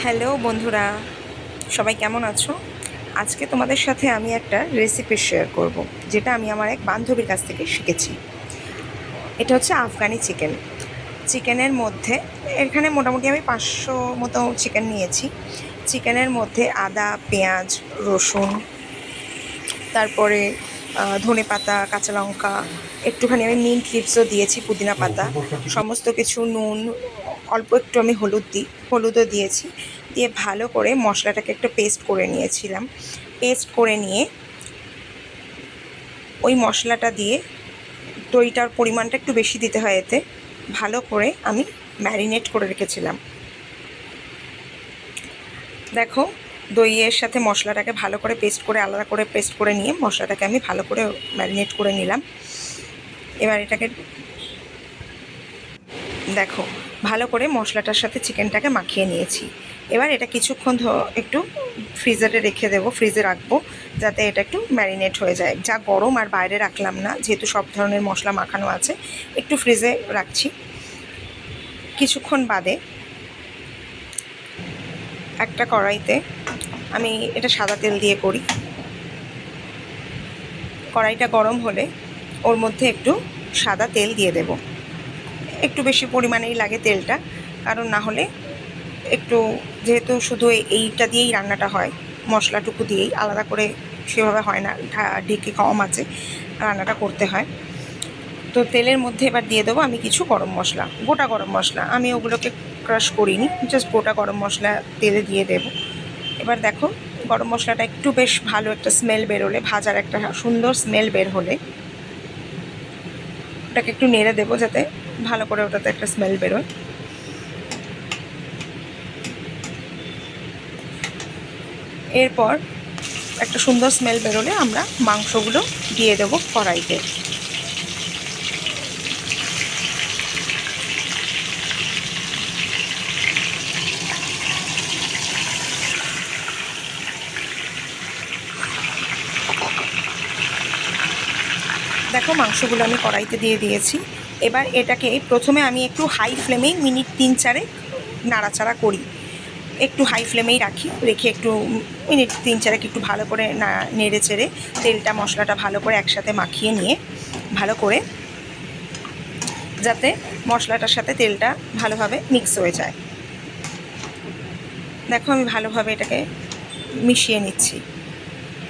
Hello বন্ধুরা, সবাই কেমন আছো? আজকে তোমাদের সাথে আমি একটা রেসিপি শেয়ার করব, যেটা আমি আমার এক বান্ধবীর কাছ থেকে শিখেছি। এটা হচ্ছে আফগানি চিকেন। চিকেনের মধ্যে এখানে মোটামুটি আমি 500 মতো চিকেন নিয়েছি। চিকেনের মধ্যে আদা, পেঁয়াজ, রসুন, তারপরে ধনেপাতা, কাঁচা লঙ্কা, একটুখানি আমি মিন্ট লিভসও দিয়েছি, পুদিনা পাতা, সমস্ত কিছু, নুন, অল্প একটু আমি হলুদও দিয়েছি। দিয়ে ভালো করে মশলাটাকে একটু পেস্ট করে নিয়েছিলাম। পেস্ট করে নিয়ে ওই মশলাটা দিয়ে, দইটার পরিমাণটা একটু বেশি দিতে হয় এতে, ভালো করে আমি ম্যারিনেট করে রেখেছিলাম। দেখো, দইয়ের সাথে মশলাটাকে ভালো করে আলাদা করে পেস্ট করে নিয়ে মশলাটাকে আমি ভালো করে ম্যারিনেট করে নিলাম। এবার এটাকে দেখো, ভালো করে মশলাটার সাথে চিকেনটাকে মাখিয়ে নিয়েছি। এবার এটা কিছুক্ষণ একটু ফ্রিজে রাখবো, যাতে এটা একটু ম্যারিনেট হয়ে যায়। যা গরম আর বাইরে রাখলাম না, যেহেতু সব ধরনের মশলা মাখানো আছে, একটু ফ্রিজে রাখছি। কিছুক্ষণ বাদে একটা কড়াইতে, আমি এটা সাদা তেল দিয়ে করি, কড়াইটা গরম হলে ওর মধ্যে একটু সাদা তেল দিয়ে দেব। একটু বেশি পরিমাণেই লাগে তেলটা, কারণ না হলে একটু, যেহেতু শুধু এইটা দিয়েই রান্নাটা হয়, মশলাটুকু দিয়েই, আলাদা করে সেভাবে হয় না, ঢেকে কম আছে রান্নাটা করতে হয়। তো তেলের মধ্যে এবার দিয়ে দেবো আমি কিছু গরম মশলা, গোটা গরম মশলা। আমি ওগুলোকে ক্রাশ করিনি, জাস্ট গোটা গরম মশলা তেলে দিয়ে দেব। এবার দেখো, গরম মশলাটা একটু বেশ ভালো একটা স্মেল বেরোলে, ভাজার একটা সুন্দর স্মেল বের হলে, ওটাকে একটু নেড়ে দেবো যাতে ভালো করে ওটাতে একটা স্মেল বেরোয়। এরপর একটা সুন্দর স্মেল বেরোলে আমরা মাংসগুলো দিয়ে দেবো কড়াইতে। দেখো, মাংসগুলো আমি কড়াইতে দিয়ে দিয়েছি। এবার এটাকে প্রথমে আমি একটু হাই ফ্লেমেই মিনিট 3-4 নাড়াচাড়া করি। একটু হাই ফ্লেমেই রেখে একটু মিনিট 3-4 একটু ভালো করে নেড়ে চেড়ে তেলটা মশলাটা ভালো করে একসাথে মাখিয়ে নিয়ে, ভালো করে যাতে মশলাটার সাথে তেলটা ভালোভাবে মিক্স হয়ে যায়। দেখো, আমি ভালোভাবে এটাকে মিশিয়ে নিচ্ছি,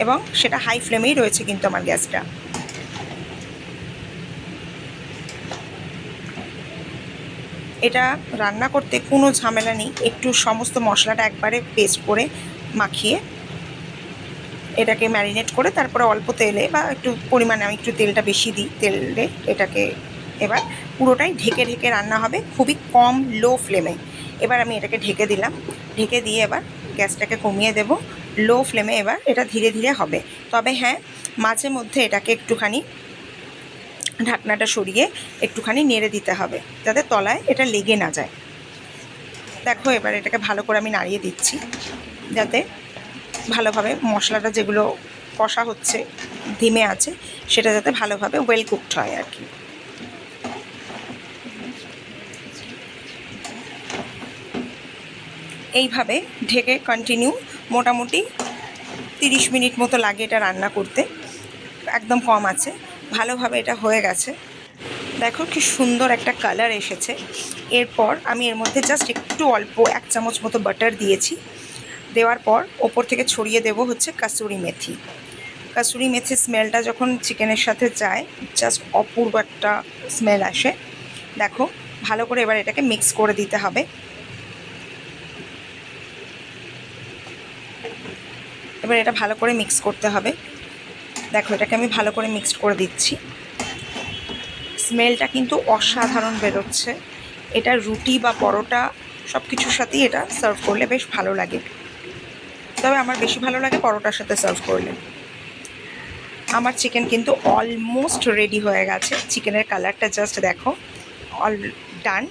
এবং সেটা হাই ফ্লেমেই রয়েছে কিন্তু আমার গ্যাসটা। এটা রান্না করতে কোনো ঝামেলা নেই, একটু সমস্ত মশলাটা একবারে পেস্ট করে মাখিয়ে এটাকে ম্যারিনেট করে, তারপরে অল্প তেলে বা একটু পরিমাণে, আমি একটু তেলটা বেশি দিই, তেলে এটাকে এবার পুরোটাই ঢেকে ঢেকে রান্না হবে, খুবই কম লো ফ্লেমে। এবার আমি এটাকে ঢেকে দিলাম, ঢেকে দিয়ে এবার গ্যাসটাকে কমিয়ে দেব। লো ফ্লেমে এবার এটা ধীরে ধীরে হবে। তবে হ্যাঁ, মাঝে মধ্যে এটাকে একটুখানি ঢাকনাটা সরিয়ে একটুখানি নেড়ে দিতে হবে, যাতে তলায় এটা লেগে না যায়। দেখো, এবার এটাকে ভালো করে আমি নাড়িয়ে দিচ্ছি, যাতে ভালোভাবে মশলাটা যেগুলো কষা হচ্ছে ধিমে আছে, সেটা যাতে ভালোভাবে ওয়েল কুকড হয় আর কি। এইভাবে ঢেকে কন্টিনিউ মোটামুটি 30 মিনিট মতো লাগে এটা রান্না করতে, একদম কম আছে। ভালোভাবে এটা হয়ে গেছে। দেখো, কি সুন্দর একটা কালার এসেছে। এরপর আমি এর মধ্যে জাস্ট একটু অল্প 1 চামচ মতো বাটার দিয়েছি। দেওয়ার পর ওপর থেকে ছড়িয়ে দেব হচ্ছে কাসুরি মেথি। কাসুরি মেথির স্মেলটা যখন চিকেনের সাথে যায়, জাস্ট অপূর্ব একটা স্মেল আসে। দেখো, ভালো করে এবার এটাকে মিক্স করে দিতে হবে। এবার এটা ভালো করে মিক্স করতে হবে। দেখো, এটাকে আমি ভালো করে মিক্সড করে দিচ্ছি। স্মেলটা কিন্তু অসাধারণ বেরোচ্ছে। এটা রুটি বা পরোটা সব কিছুর সাথেই এটা সার্ভ করলে বেশ ভালো লাগে, তবে আমার বেশি ভালো লাগে পরোটার সাথে সার্ভ করলে। আমার চিকেন কিন্তু অলমোস্ট রেডি হয়ে গেছে। চিকেনের কালারটা জাস্ট দেখো, অল ডান।